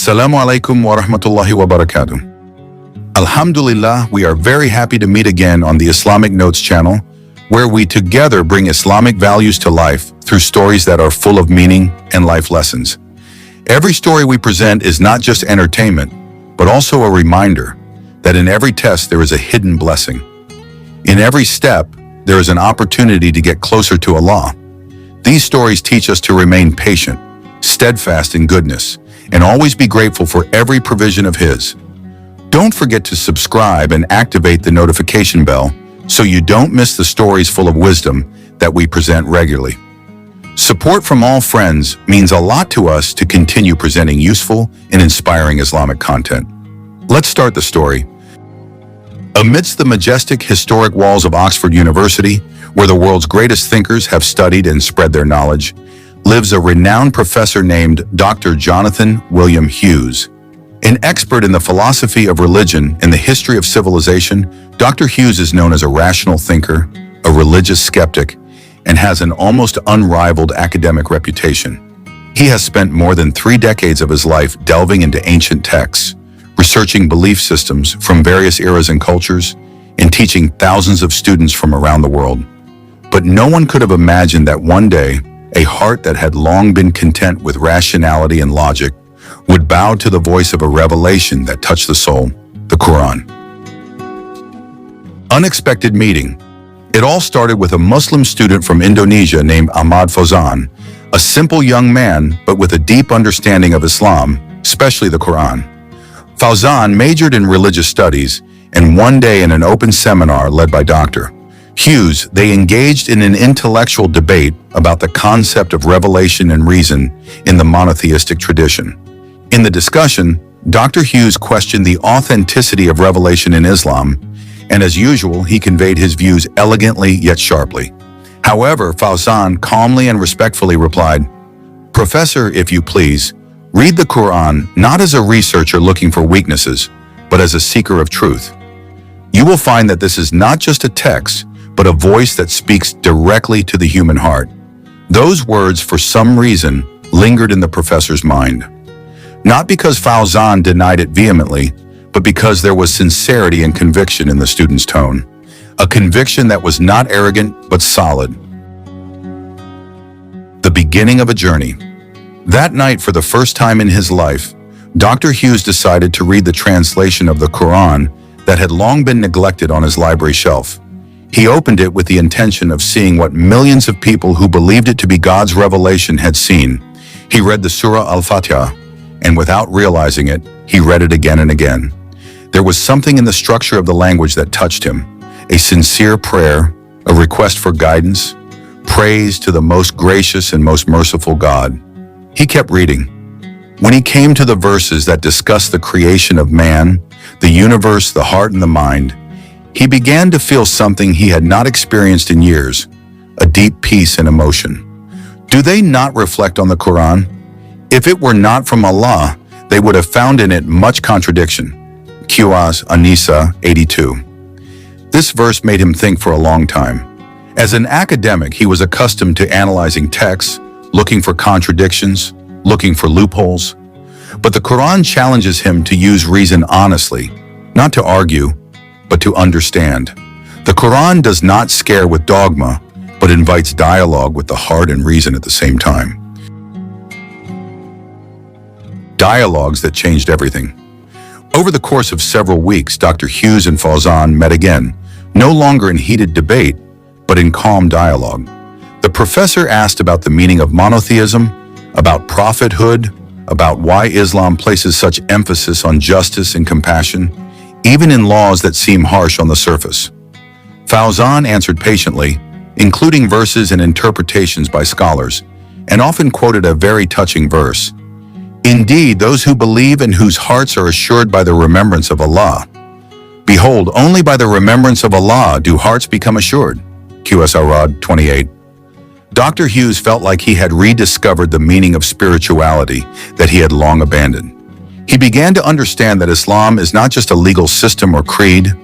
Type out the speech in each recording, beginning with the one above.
Assalamu alaikum wa rahmatullahi wa barakatuh. Alhamdulillah, we are very happy to meet again on the Islamic Notes channel, where we together bring Islamic values to life through stories that are full of meaning and life lessons. Every story we present is not just entertainment, but also a reminder that in every test there is a hidden blessing. In every step, there is an opportunity to get closer to Allah. These stories teach us to remain patient, steadfast in goodness, and always be grateful for every provision of His. Don't forget to subscribe and activate the notification bell so you don't miss the stories full of wisdom that we present regularly. Support from all friends means a lot to us to continue presenting useful and inspiring Islamic content. Let's start the story. Amidst the majestic historic walls of Oxford University, where the world's greatest thinkers have studied and spread their knowledge, lives a renowned professor named Dr. Jonathan William Hughes. An expert in the philosophy of religion and the history of civilization, Dr. Hughes is known as a rational thinker, a religious skeptic, and has an almost unrivaled academic reputation. He has spent more than 3 decades of his life delving into ancient texts, researching belief systems from various eras and cultures, and teaching thousands of students from around the world. But no one could have imagined that one day, a heart that had long been content with rationality and logic would bow to the voice of a revelation that touched the soul, the Qur'an. Unexpected meeting. It all started with a Muslim student from Indonesia named Ahmad Fauzan, a simple young man but with a deep understanding of Islam, especially the Qur'an. Fauzan majored in religious studies, and one day in an open seminar led by Dr. Hughes, they engaged in an intellectual debate about the concept of revelation and reason in the monotheistic tradition. In the discussion, Dr. Hughes questioned the authenticity of revelation in Islam, and as usual, he conveyed his views elegantly yet sharply. However, Fauzan calmly and respectfully replied, "Professor, if you please, read the Qur'an not as a researcher looking for weaknesses, but as a seeker of truth. You will find that this is not just a text, but a voice that speaks directly to the human heart." Those words, for some reason, lingered in the professor's mind. Not because Fauzan denied it vehemently, but because there was sincerity and conviction in the student's tone. A conviction that was not arrogant, but solid. The beginning of a journey. That night, for the first time in his life, Dr. Hughes decided to read the translation of the Qur'an that had long been neglected on his library shelf. He opened it with the intention of seeing what millions of people who believed it to be God's revelation had seen. He read the Surah Al-Fatiha, and without realizing it, he read it again and again. There was something in the structure of the language that touched him, a sincere prayer, a request for guidance, praise to the most gracious and most merciful God. He kept reading. When he came to the verses that discuss the creation of man, the universe, the heart, and the mind, he began to feel something he had not experienced in years, a deep peace and emotion. Do they not reflect on the Qur'an? If it were not from Allah, they would have found in it much contradiction. Qur'an An-Nisa 82. This verse made him think for a long time. As an academic, he was accustomed to analyzing texts, looking for contradictions, looking for loopholes. But the Qur'an challenges him to use reason honestly, not to argue, but to understand. The Qur'an does not scare with dogma, but invites dialogue with the heart and reason at the same time. Dialogues that changed everything. Over the course of several weeks, Dr. Hughes and Fauzan met again, no longer in heated debate, but in calm dialogue. The professor asked about the meaning of monotheism, about prophethood, about why Islam places such emphasis on justice and compassion, even in laws that seem harsh on the surface. Fauzan answered patiently, including verses and interpretations by scholars, and often quoted a very touching verse. "Indeed, those who believe and whose hearts are assured by the remembrance of Allah. Behold, only by the remembrance of Allah do hearts become assured." Qur'an 28. Dr. Hughes felt like he had rediscovered the meaning of spirituality that he had long abandoned. He began to understand that Islam is not just a legal system or creed,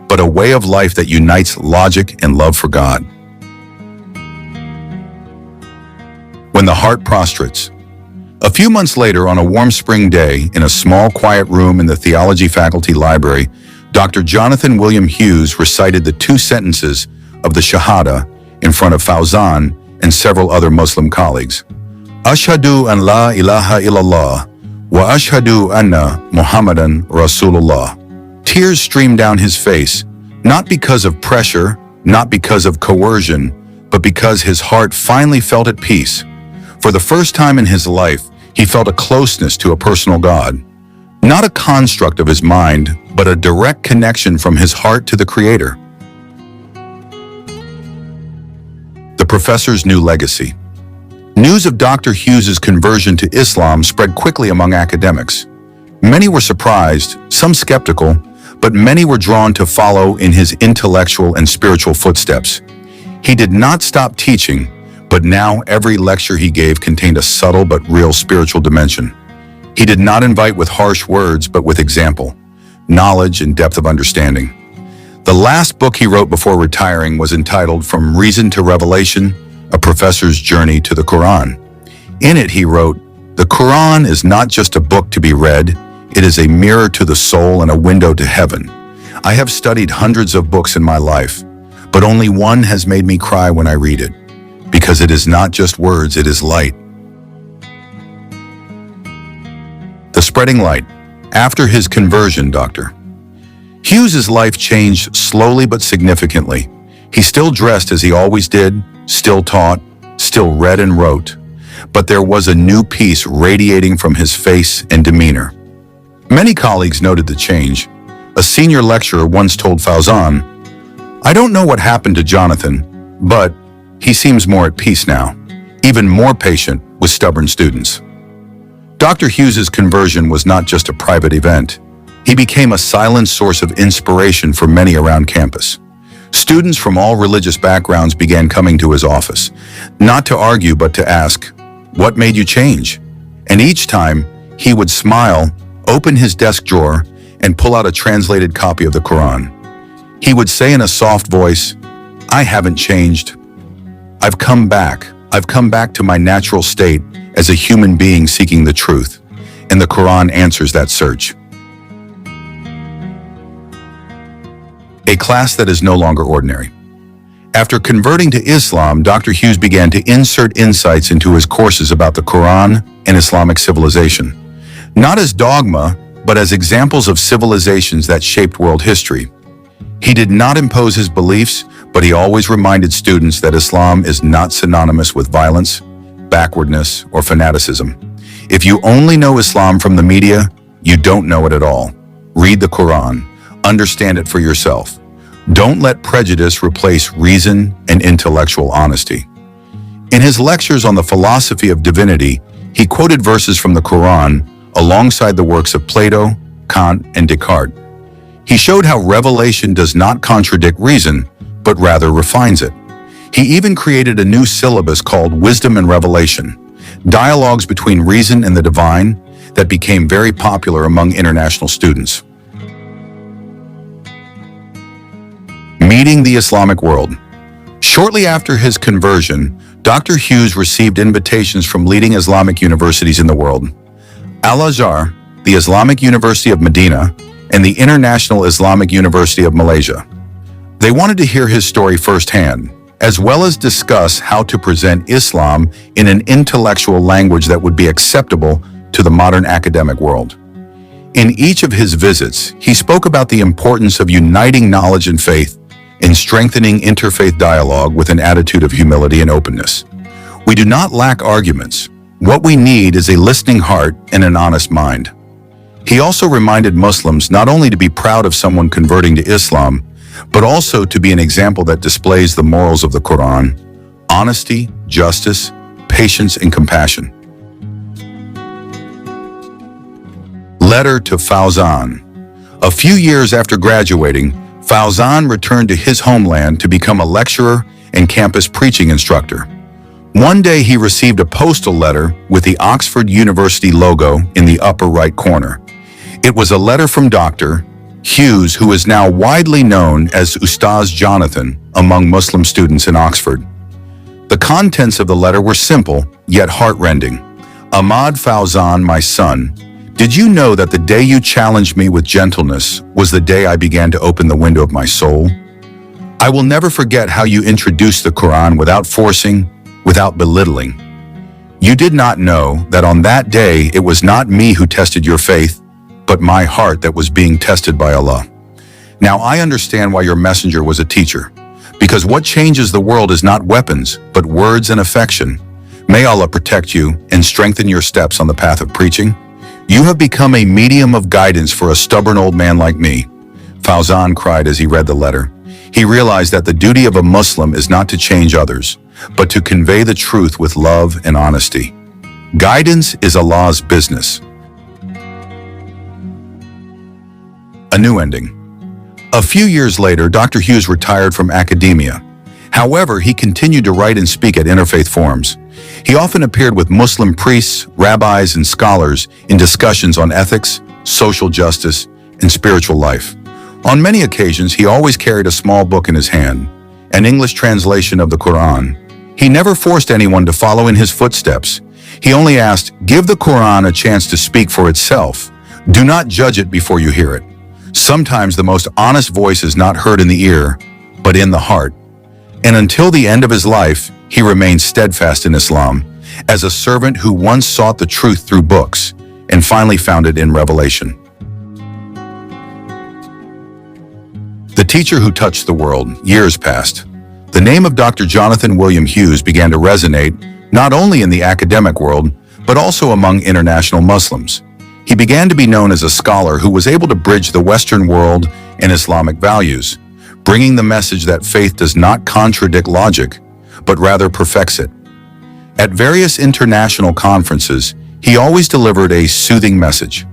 but a way of life that unites logic and love for God. When the heart prostrates. A few months later, on a warm spring day, in a small, quiet room in the theology faculty library, Dr. Jonathan William Hughes recited the 2 sentences of the Shahada in front of Fawzan and several other Muslim colleagues. Ashhadu an la ilaha illallah wa ashhadu anna Muhammadan Rasulullah. Tears streamed down his face, not because of pressure, not because of coercion, but because his heart finally felt at peace. For the first time in his life, he felt a closeness to a personal God. Not a construct of his mind, but a direct connection from his heart to the Creator. The professor's new legacy. News of Dr. Hughes's conversion to Islam spread quickly among academics. Many were surprised, some skeptical, but many were drawn to follow in his intellectual and spiritual footsteps. He did not stop teaching, but now every lecture he gave contained a subtle but real spiritual dimension. He did not invite with harsh words, but with example, knowledge, and depth of understanding. The last book he wrote before retiring was entitled From Reason to Revelation, A Professor's Journey to the Qur'an. In it, he wrote, "The Qur'an is not just a book to be read, it is a mirror to the soul and a window to heaven. I have studied hundreds of books in my life, but only one has made me cry when I read it, because it is not just words, it is light." The spreading light. After his conversion, Dr. Hughes's life changed slowly but significantly. He still dressed as he always did, still taught, still read and wrote, but there was a new peace radiating from his face and demeanor. Many colleagues noted the change. A senior lecturer once told Fawzan, "I don't know what happened to Jonathan, but he seems more at peace now, even more patient with stubborn students." Dr. Hughes's conversion was not just a private event. He became a silent source of inspiration for many around campus. Students from all religious backgrounds began coming to his office, not to argue but to ask, "What made you change?" And each time, he would smile, open his desk drawer, and pull out a translated copy of the Qur'an. He would say in a soft voice, "I haven't changed. I've come back. I've come back to my natural state as a human being seeking the truth." And the Qur'an answers that search. A class that is no longer ordinary. After converting to Islam, Dr. Hughes began to insert insights into his courses about the Qur'an and Islamic civilization. Not as dogma, but as examples of civilizations that shaped world history. He did not impose his beliefs, but he always reminded students that Islam is not synonymous with violence, backwardness, or fanaticism. If you only know Islam from the media, you don't know it at all. Read the Qur'an. Understand it for yourself. Don't let prejudice replace reason and intellectual honesty. In his lectures on the philosophy of divinity, he quoted verses from the Qur'an alongside the works of Plato, Kant, and Descartes. He showed how revelation does not contradict reason, but rather refines it. He even created a new syllabus called Wisdom and Revelation, dialogues between reason and the divine that became very popular among international students. Meeting the Islamic world. Shortly after his conversion, Dr. Hughes received invitations from leading Islamic universities in the world. Al-Azhar, the Islamic University of Medina, and the International Islamic University of Malaysia. They wanted to hear his story firsthand, as well as discuss how to present Islam in an intellectual language that would be acceptable to the modern academic world. In each of his visits, he spoke about the importance of uniting knowledge and faith and strengthening interfaith dialogue with an attitude of humility and openness. We do not lack arguments. What we need is a listening heart and an honest mind. He also reminded Muslims not only to be proud of someone converting to Islam, but also to be an example that displays the morals of the Qur'an: honesty, justice, patience, and compassion. Letter to Fawzan. A few years after graduating, Fawzan returned to his homeland to become a lecturer and campus preaching instructor. One day he received a postal letter with the Oxford University logo in the upper right corner. It was a letter from Dr. Hughes, who is now widely known as Ustaz Jonathan among Muslim students in Oxford. The contents of the letter were simple, yet heartrending. Ahmad Fawzan, my son, did you know that the day you challenged me with gentleness was the day I began to open the window of my soul? I will never forget how you introduced the Qur'an without forcing, without belittling. You did not know that on that day it was not me who tested your faith, but my heart that was being tested by Allah. Now I understand why your messenger was a teacher, because what changes the world is not weapons, but words and affection. May Allah protect you and strengthen your steps on the path of preaching. You have become a medium of guidance for a stubborn old man like me. Fawzan cried as he read the letter. He realized that the duty of a Muslim is not to change others, but to convey the truth with love and honesty. Guidance is Allah's business. A new ending. A few years later, Dr. Hughes retired from academia. However, he continued to write and speak at interfaith forums. He often appeared with Muslim priests, rabbis, and scholars in discussions on ethics, social justice, and spiritual life. On many occasions, he always carried a small book in his hand, an English translation of the Qur'an. He never forced anyone to follow in his footsteps. He only asked, "Give the Qur'an a chance to speak for itself. Do not judge it before you hear it." Sometimes the most honest voice is not heard in the ear, but in the heart. And until the end of his life, he remained steadfast in Islam, as a servant who once sought the truth through books, and finally found it in revelation. The teacher who touched the world. Years passed. The name of Dr. Jonathan William Hughes began to resonate not only in the academic world, but also among international Muslims. He began to be known as a scholar who was able to bridge the Western world and Islamic values, bringing the message that faith does not contradict logic, but rather perfects it. At various international conferences, he always delivered a soothing message.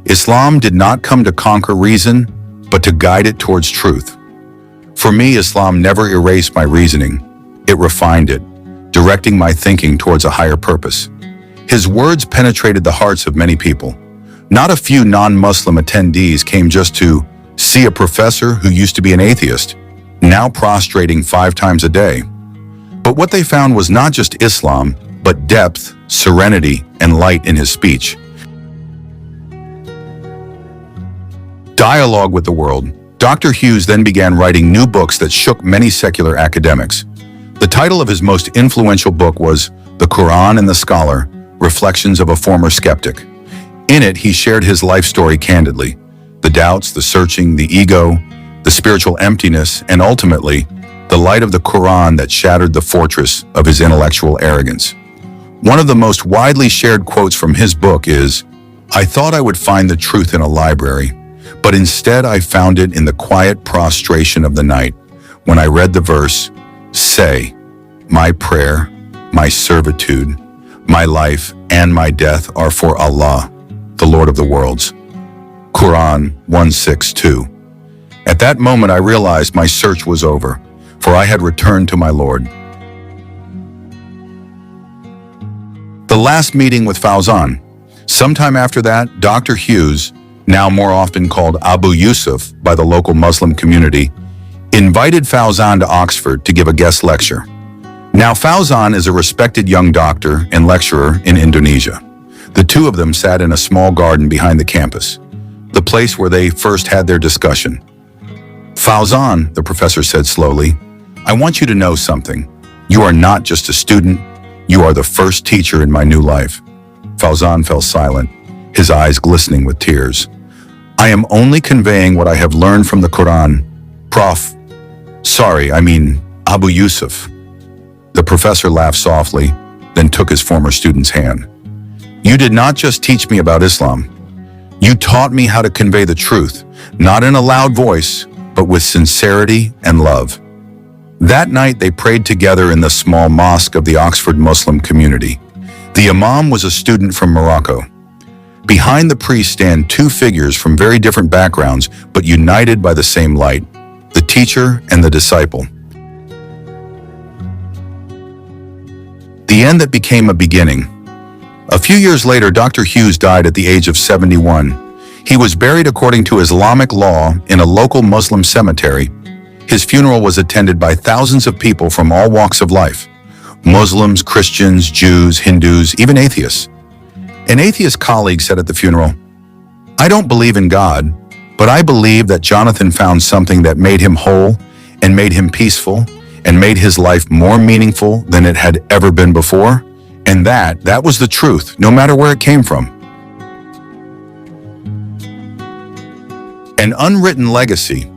Islam did not come to conquer reason, but to guide it towards truth. For me, Islam never erased my reasoning. It refined it, directing my thinking towards a higher purpose. His words penetrated the hearts of many people. Not a few non-Muslim attendees came just to see a professor who used to be an atheist, now prostrating 5 times a day. But what they found was not just Islam, but depth, serenity, and light in his speech. Dialogue with the world. Dr. Hughes then began writing new books that shook many secular academics. The title of his most influential book was The Qur'an and the Scholar, Reflections of a Former Skeptic. In it, he shared his life story candidly, the doubts, the searching, the ego, the spiritual emptiness, and ultimately, the light of the Qur'an that shattered the fortress of his intellectual arrogance. One of the most widely shared quotes from his book is, "I thought I would find the truth in a library, but instead I found it in the quiet prostration of the night, when I read the verse, 'Say, my prayer, my servitude, my life, and my death are for Allah, the Lord of the worlds.'" Qur'an 1:6-2. At that moment I realized my search was over, for I had returned to my Lord. The last meeting with Fawzan. Sometime after that, Dr. Hughes, now more often called Abu Yusuf by the local Muslim community, invited Fawzan to Oxford to give a guest lecture. Now Fawzan is a respected young doctor and lecturer in Indonesia. The two of them sat in a small garden behind the campus, the place where they first had their discussion. "Fawzan," the professor said slowly, "I want you to know something. You are not just a student, you are the first teacher in my new life." Fawzan fell silent, his eyes glistening with tears. "I am only conveying what I have learned from the Qur'an, Prof. Sorry, I mean Abu Yusuf." The professor laughed softly, then took his former student's hand. "You did not just teach me about Islam. You taught me how to convey the truth, not in a loud voice, but with sincerity and love." That night they prayed together in the small mosque of the Oxford Muslim community. The imam was a student from Morocco. Behind the priest stand 2 figures from very different backgrounds, but united by the same light, the teacher and the disciple. The end that became a beginning. A few years later, Dr. Hughes died at the age of 71. He was buried according to Islamic law in a local Muslim cemetery. His funeral was attended by thousands of people from all walks of life: Muslims, Christians, Jews, Hindus, even atheists. An atheist colleague said at the funeral, "I don't believe in God, but I believe that Jonathan found something that made him whole and made him peaceful and made his life more meaningful than it had ever been before. And that was the truth, no matter where it came from." An unwritten legacy.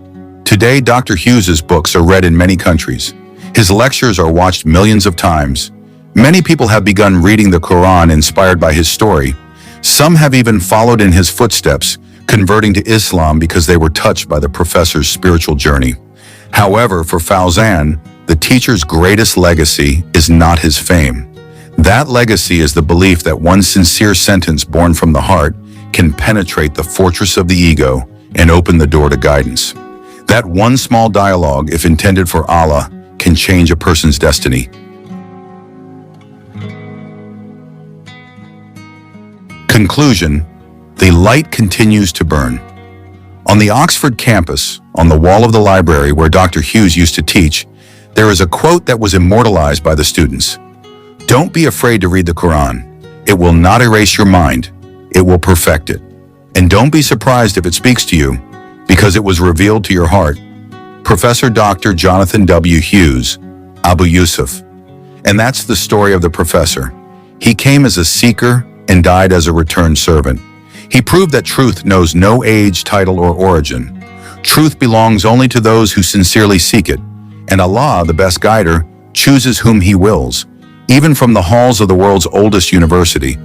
Today, Dr. Hughes's books are read in many countries. His lectures are watched millions of times. Many people have begun reading the Qur'an inspired by his story. Some have even followed in his footsteps, converting to Islam because they were touched by the professor's spiritual journey. However, for Fawzan, the teacher's greatest legacy is not his fame. That legacy is the belief that one sincere sentence born from the heart can penetrate the fortress of the ego and open the door to guidance. That one small dialogue, if intended for Allah, can change a person's destiny. Conclusion: the light continues to burn. On the Oxford campus, on the wall of the library where Dr. Hughes used to teach, there is a quote that was immortalized by the students. "Don't be afraid to read the Qur'an. It will not erase your mind. It will perfect it. And don't be surprised if it speaks to you, because it was revealed to your heart." Professor Dr. Jonathan W. Hughes, Abu Yusuf. And that's the story of the professor. He came as a seeker and died as a returned servant. He proved that truth knows no age, title, or origin. Truth belongs only to those who sincerely seek it, and Allah, the best guider, chooses whom He wills. Even from the halls of the world's oldest university,